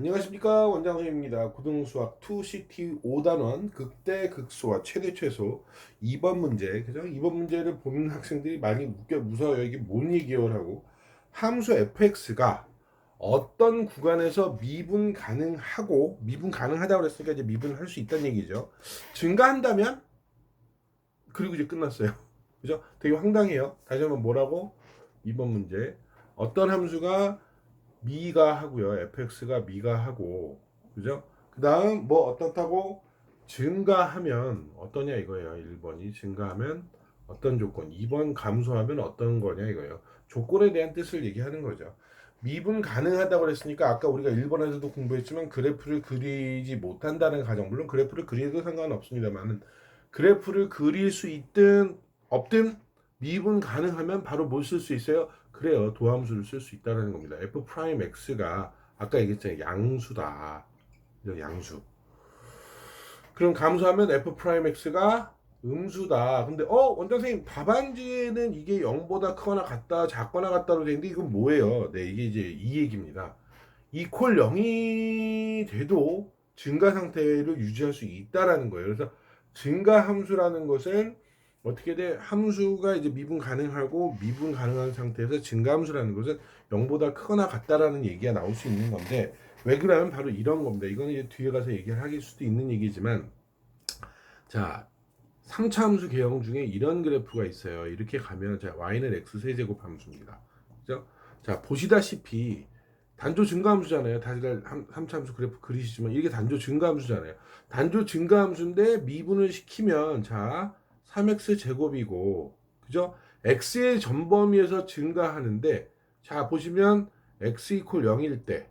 안녕하십니까, 원장 선생님입니다. 고등수학 2CT 5단원 극대 극소와 최대 최소 2번 문제. 그죠? 2번 문제를 보는 학생들이 많이 무서워요. 이게 뭔 얘기요라고. 함수 fx가 어떤 구간에서 미분 가능하고, 미분 가능하다고 그랬으니까 이제 미분할 수 있다는 얘기죠. 증가한다면, 그리고 이제 끝났어요. 그죠? 되게 황당해요. 다시 한번 뭐라고? 2번 문제. 어떤 함수가 미가 하고요. fx가 미가 하고, 그죠? 그 다음 뭐 어떻다고 증가하면 어떠냐 이거예요. 1번이 증가하면 어떤 조건, 2번 감소하면 어떤 거냐 이거예요. 조건에 대한 뜻을 얘기하는 거죠. 미분 가능하다고 그랬으니까 아까 우리가 1번에서도 공부했지만 그래프를 그리지 못한다는 가정, 물론 그래프를 그리도 상관은 없습니다만은 그래프를 그릴 수 있든 없든 미분 가능하면 바로 뭘 쓸 수 있어요? 그래요. 도함수를 쓸 수 있다는 겁니다. f 프라임 x가 아까 얘기했잖아요. 양수다. 양수. 그럼 감수하면 f 프라임 x가 음수다. 근데 원장 선생님, 답안지에는 이게 0보다 크거나 같다, 작거나 같다로 되는데 이건 뭐예요? 네, 이게 이제 이 얘기입니다. 이퀄 0이 돼도 증가 상태를 유지할 수 있다라는 거예요. 그래서 증가 함수라는 것은 어떻게 돼? 함수가 이제 미분 가능하고 미분 가능한 상태에서 증가 함수라는 것은 0보다 크거나 같다라는 얘기가 나올 수 있는 건데, 왜 그러면 바로 이런 겁니다. 이거는 이제 뒤에 가서 얘기를 할 수도 있는 얘기지만, 자, 3차 함수 개형 중에 이런 그래프가 있어요. 이렇게 가면 자, y는 x 세제곱 함수입니다. 그죠? 자, 보시다시피 단조 증가함수잖아요. 다들 3차 함수 그래프 그리시지만 이게 단조 증가함수잖아요. 단조 증가함수인데 미분을 시키면 자, 3x 제곱이고, 그죠? x의 전범위에서 증가하는데, 자, 보시면 x 이퀄 0일 때,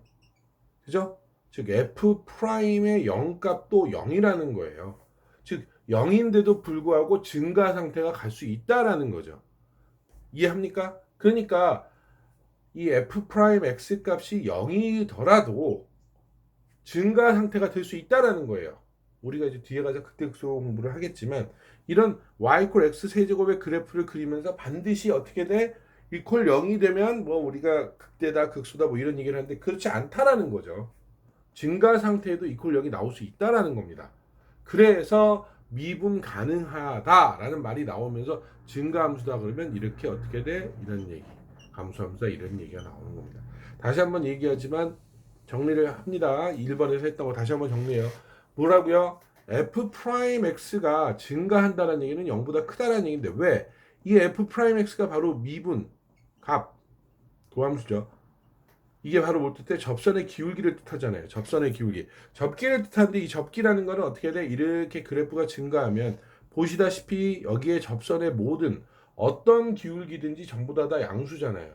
그죠? 즉 f 프라임의 0 값도 0이라는 거예요. 즉 0인데도 불구하고 증가 상태가 갈 수 있다라는 거죠. 이해합니까? 그러니까 이 f 프라임 x 값이 0이더라도 증가 상태가 될 수 있다라는 거예요. 우리가 이제 뒤에 가서 극대극소 공부를 하겠지만, 이런 y 콜 x 세제곱의 그래프를 그리면서 반드시 어떻게 돼? 이퀄 0이 되면 뭐 우리가 극대다 극소다 뭐 이런 얘기를 하는데 그렇지 않다라는 거죠. 증가 상태에도 이퀄 0이 나올 수 있다라는 겁니다. 그래서 미분 가능하다라는 말이 나오면서 증가함수다 그러면 이렇게 어떻게 돼? 이런 얘기. 감수함수다 이런 얘기가 나오는 겁니다. 다시 한번 얘기하지만 정리를 합니다. 1번에서 했다고 다시 한번 정리해요. 뭐라고요? f 프라임 x가 증가한다는 얘기는 0보다 크다라는 얘기인데, 왜? 이 f 프라임 x가 바로 미분 값 도함수죠. 이게 바로 뭘 뜻해? 접선의 기울기를 뜻하잖아요. 접선의 기울기. 접기를 뜻하는데, 이 접기라는 거는 어떻게 돼? 이렇게 그래프가 증가하면 보시다시피 여기에 접선의 모든 어떤 기울기든지 전부 다 양수잖아요.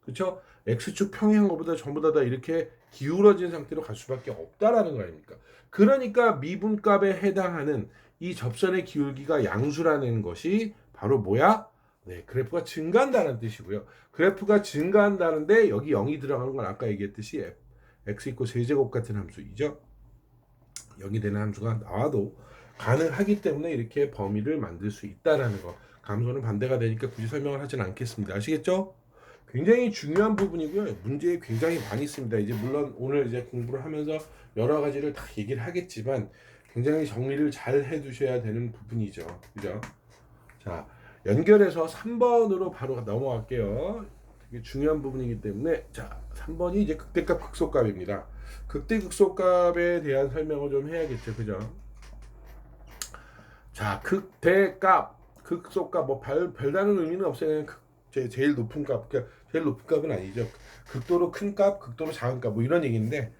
그렇죠? x축 평행한 것보다 전부 다 이렇게 기울어진 상태로 갈 수밖에 없다라는 거 아닙니까? 그러니까 미분값에 해당하는 이 접선의 기울기가 양수라는 것이 바로 뭐야? 네, 그래프가 증가한다는 뜻이고요. 그래프가 증가한다는데 여기 0이 들어가는 건 아까 얘기했듯이 x 이고 세제곱 같은 함수이죠. 0이 되는 함수가 나와도 가능하기 때문에 이렇게 범위를 만들 수 있다라는 거. 감소는 반대가 되니까 굳이 설명을 하진 않겠습니다. 아시겠죠? 굉장히 중요한 부분이고요. 문제에 굉장히 많이 있습니다. 이제 물론 오늘 이제 공부를 하면서 여러 가지를 다 얘기를 하겠지만 굉장히 정리를 잘 해두셔야 되는 부분이죠. 그죠? 자, 연결해서 3번으로 바로 넘어갈게요. 되게 중요한 부분이기 때문에, 자, 3번이 이제 극대값 극소값입니다. 극대극소값에 대한 설명을 좀 해야겠죠. 그죠? 자, 극대값, 극소값, 뭐 별다른 의미는 없어요. 그냥 제일 높은 값, 그러니까 제일 높은 값은 아니죠. 극도로 큰 값, 극도로 작은 값, 뭐 이런 얘기인데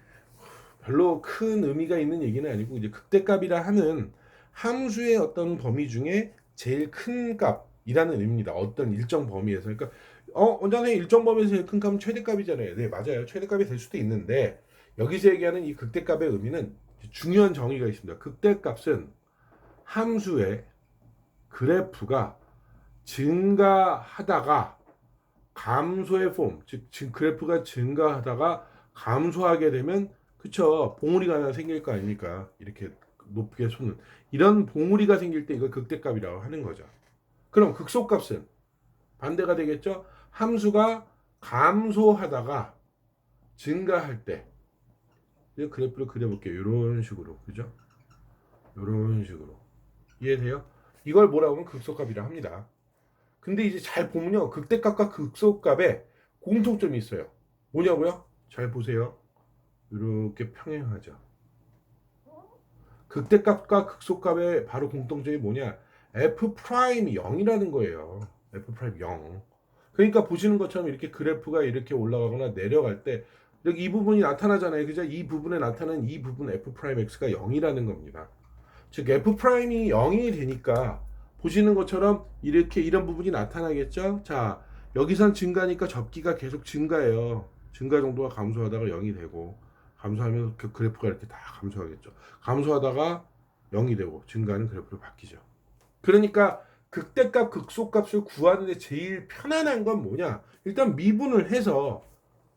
별로 큰 의미가 있는 얘기는 아니고, 이제 극대값이라 하는 함수의 어떤 범위 중에 제일 큰 값이라는 의미입니다. 어떤 일정 범위에서. 그러니까 원장님, 일정 범위에서 제일 큰 값은 최대값이잖아요. 네, 맞아요. 최대값이 될 수도 있는데 여기서 얘기하는 이 극대값의 의미는 중요한 정의가 있습니다. 극대값은 함수의 그래프가 증가하다가 감소의 폼, 즉 그래프가 증가하다가 감소하게 되면, 그쵸, 봉우리가 하나 생길 거 아닙니까? 이렇게 높게 솟는 이런 봉우리가 생길 때 이걸 극대값이라고 하는 거죠. 그럼 극소값은 반대가 되겠죠? 함수가 감소하다가 증가할 때, 이제 그래프를 그려볼게요. 이런 식으로, 그죠? 이런 식으로. 이해돼요? 이걸 뭐라고 하면 극소값이라 합니다. 근데 이제 잘 보면요, 극대값과 극소값에 공통점이 있어요. 뭐냐고요? 잘 보세요. 이렇게 평행하죠. 극대값과 극소값의 바로 공통점이 뭐냐? f 프라임이 0이라는 거예요. f 프라임 0. 그러니까 보시는 것처럼 이렇게 그래프가 이렇게 올라가거나 내려갈 때 여기 이 부분이 나타나잖아요. 그죠? 이 부분에 나타나는 이 부분 f 프라임 x가 0이라는 겁니다. 즉 f 프라임이 0이 되니까 보시는 것처럼 이렇게 이런 부분이 나타나겠죠. 자, 여기선 증가니까 접기가 계속 증가해요. 증가 정도가 감소하다가 0이 되고, 감소하면 그 그래프가 이렇게 다 감소하겠죠. 감소하다가 0이 되고, 증가하는 그래프로 바뀌죠. 그러니까 극대값 극소값을 구하는데 제일 편안한 건 뭐냐? 일단 미분을 해서,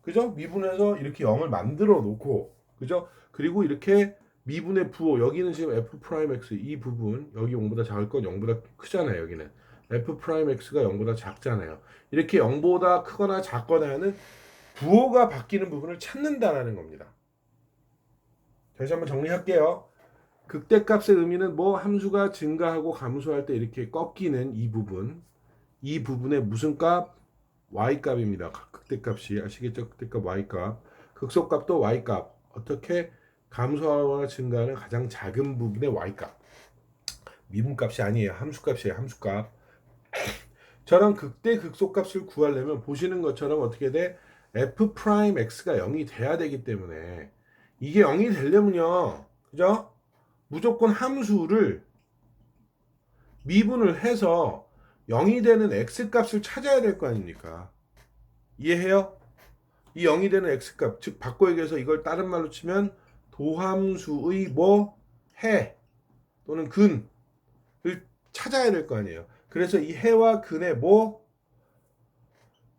그죠? 미분해서 이렇게 0을 만들어 놓고, 그죠? 그리고 이렇게 미분의 부호, 여기는 지금 f 프라임 x 이 부분, 여기 0보다 작을 건 0보다 크잖아요. 여기는 f 프라임 x가 0보다 작잖아요. 이렇게 0보다 크거나 작거나 하는 부호가 바뀌는 부분을 찾는다라는 겁니다. 다시 한번 정리할게요. 극대값의 의미는 뭐 함수가 증가하고 감소할 때 이렇게 꺾이는 이 부분, 이 부분의 무슨 값? y값입니다. 극대값이 아시겠죠? 극대값 y값. 극소값도 y값. 어떻게 감소하거나 증가하는 가장 작은 부분의 y값. 미분값이 아니에요. 함수값이에요. 함수값. 저런 극대 극소값을 구하려면 보시는 것처럼 어떻게 돼? f 프라임 x가 0이 돼야 되기 때문에 이게 0이 되려면요. 그죠? 무조건 함수를 미분을 해서 0이 되는 x값을 찾아야 될 거 아닙니까? 이해해요? 이 0이 되는 x값, 즉 바꿔 얘기해서 이걸 다른 말로 치면 도함수의 뭐? 해 또는 근을 찾아야 될 거 아니에요. 그래서 이 해와 근의 뭐?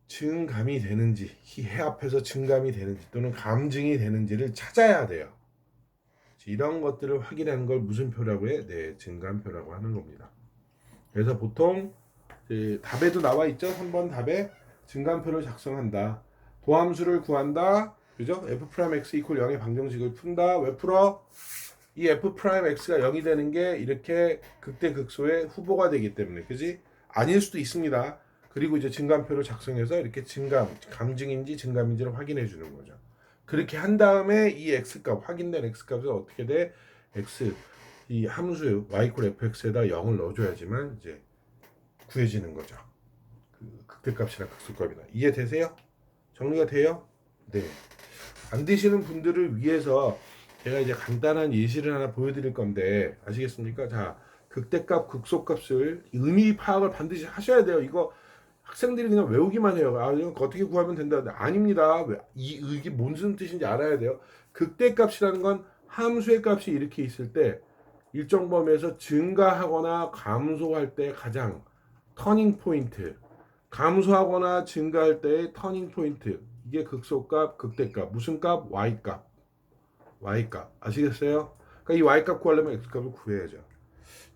증감이 되는지, 이 해 앞에서 증감이 되는지 또는 감증이 되는지를 찾아야 돼요. 이런 것들을 확인하는 걸 무슨 표라고 해? 네, 증감표라고 하는 겁니다. 그래서 보통 답에도 나와 있죠. 3번 답에 증감표를 작성한다. 도함수를 구한다. 그죠? f 프라임 x 이퀄 0의 방정식을 푼다. 왜 풀어? 이 f 프라임 x가 0이 되는 게 이렇게 극대 극소의 후보가 되기 때문에. 그지? 아닐 수도 있습니다. 그리고 이제 증감표를 작성해서 이렇게 감증인지 증감인지를 확인해 주는 거죠. 그렇게 한 다음에 이 x값, 확인된 x값을 어떻게 돼? x 이 함수 y 이퀄 fx에다 0을 넣어줘야지만 이제 구해지는 거죠. 그 극대값이나 극소값이나. 이해되세요? 정리가 돼요? 네. 안 되시는 분들을 위해서 제가 이제 간단한 예시를 하나 보여드릴 건데 아시겠습니까? 자, 극대값, 극소값을 의미 파악을 반드시 하셔야 돼요. 이거 학생들이 그냥 외우기만 해요. 아, 이거 어떻게 구하면 된다. 아닙니다. 이게 무슨 뜻인지 알아야 돼요. 극대값이라는 건 함수의 값이 이렇게 있을 때 일정 범위에서 증가하거나 감소할 때 가장 터닝 포인트, 감소하거나 증가할 때의 터닝 포인트, 이게 극소값, 극대값, 무슨 값? y값, y값. 아시겠어요? 그러니까 이 y값 구하려면 x값을 구해야죠.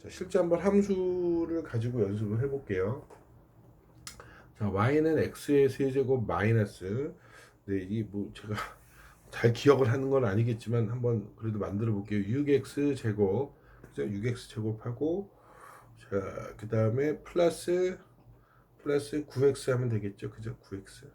자, 실제 한번 함수를 가지고 연습을 해볼게요. 자, y는 x의 세제곱 마이너스, 네, 이 뭐 제가 잘 기억을 하는 건 아니겠지만 한번 그래도 만들어 볼게요. 6x 제곱, 그죠? 6x 제곱하고, 자, 그 다음에 플러스 9x 하면 되겠죠, 그죠? 9x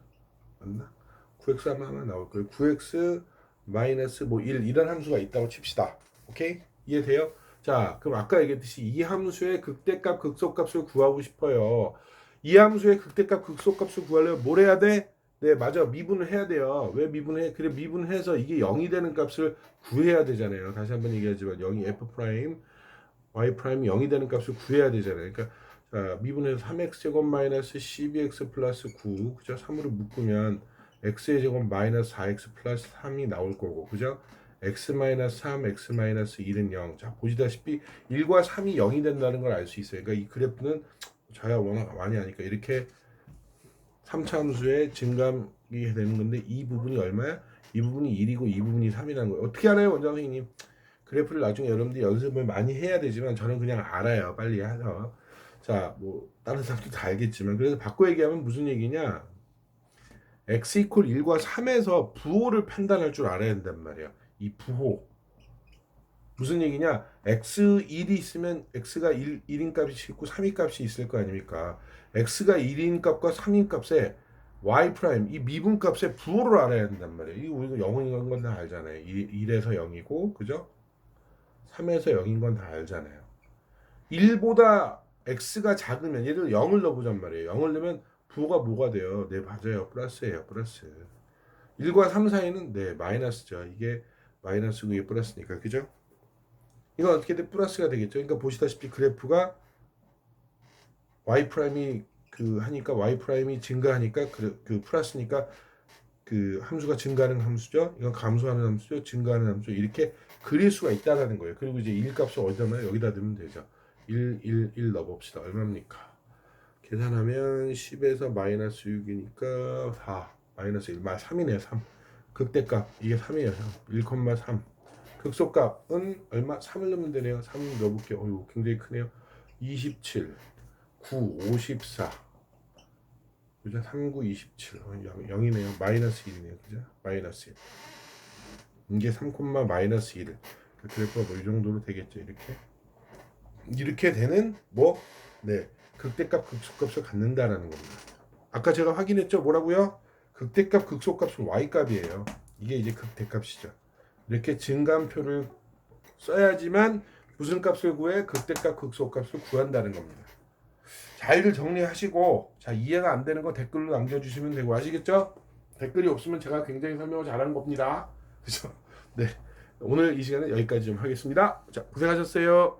맞나? 9x 하면 나올 거예요. 9x 마이너스 뭐 1 이런 함수가 있다고 칩시다. 오케이? 이해돼요? 자, 그럼 아까 얘기했듯이 이 함수의 극대값, 극소값을 구하고 싶어요. 이 함수의 극대값, 극소값을 구하려면 뭘 해야 돼? 네, 맞아. 미분을 해야 돼요. 왜 미분해? 그래, 미분해서 이게 0이 되는 값을 구해야 되잖아요. 다시 한번 얘기하지만 0이 f 프라임, y 프라임이 0이 되는 값을 구해야 되잖아요. 그러니까 자, 미분해서 3x 제곱 마이너스 12x 플러스 9, 그죠? 3으로 묶으면 x의 제곱 마이너스 4x 플러스 3이 나올 거고, 그죠? x 마이너스 3, x 마이너스 1은 0. 자, 보시다시피 1과 3이 0이 된다는 걸 알 수 있어요. 그러니까 이 그래프는 저야 워낙 많이 하니까 이렇게 3차 함수의 증감이 되는 건데 이 부분이 얼마야? 이 부분이 1이고 이 부분이 3이라는 거예요. 어떻게 알아요, 원장 선생님? 그래프를 나중에 여러분들이 연습을 많이 해야 되지만 저는 그냥 알아요. 빨리 해서. 자, 뭐 다른 사람도 다 알겠지만 그래서 바꿔 얘기하면 무슨 얘기냐? x 이퀄 1과 3에서 부호를 판단할 줄 알아야 된단 말이야. 이 부호. 무슨 얘기냐? x1이 있으면 x가 1인 값이 있고 3인 값이 있을 거 아닙니까? x가 1인 값과 3인 값에 y 프라임 이 미분 값의 부호를 알아야 된단 말이에요. 이거 우리가 0인 건 다 알잖아요. 1에서 0이고 그죠? 3에서 0인 건 다 알잖아요. 1보다 x가 작으면 예를 들어 0을 넣어보잔 말이에요. 0을 넣으면 부호가 뭐가 돼요? 네, 맞아요. 플러스예요. 플러스. 1과 3 사이는 네, 마이너스죠. 이게 마이너스고 이게 플러스니까. 그죠? 이건 어떻게든 플러스가 되겠죠. 그러니까 보시다시피 그래프가 y 프라임이 그 하니까 y 프라임이 증가하니까 그 플러스니까 그 함수가 증가하는 함수죠. 이건 감소하는 함수죠. 증가하는 함수. 이렇게 그릴 수가 있다라는 거예요. 그리고 이제 1 값을 어디다 넣어요? 여기다 넣으면 되죠. 1 넣어봅시다. 얼마입니까? 계산하면 10에서 마이너스 6이니까 4 마이너스 1 3이네요. 3 극대값 이게 3이에요. 1,3 극소값은 얼마? 3을 넣으면 되네요. 3 넣어볼게요. 어이구 굉장히 크네요. 27 9 54 그죠? 3, 9, 27 0이네요. 마이너스 1이네요. 그죠? 마이너스 1 이게 3, 마이너스 1 그래프가 뭐 이 정도로 되겠죠. 이렇게 되는 뭐 네 극대값 극소값을 갖는다라는 겁니다. 아까 제가 확인했죠. 뭐라고요? 극대값 극소값은 y값이에요. 이게 이제 극대값이죠. 이렇게 증감표를 써야지만 무슨 값을 구해? 극대값 극소값을 구한다는 겁니다. 잘들 정리하시고 자 이해가 안 되는 거 댓글로 남겨주시면 되고 아시겠죠? 댓글이 없으면 제가 굉장히 설명을 잘하는 겁니다. 그래서 네 오늘 이 시간은 여기까지 좀 하겠습니다. 자 고생하셨어요.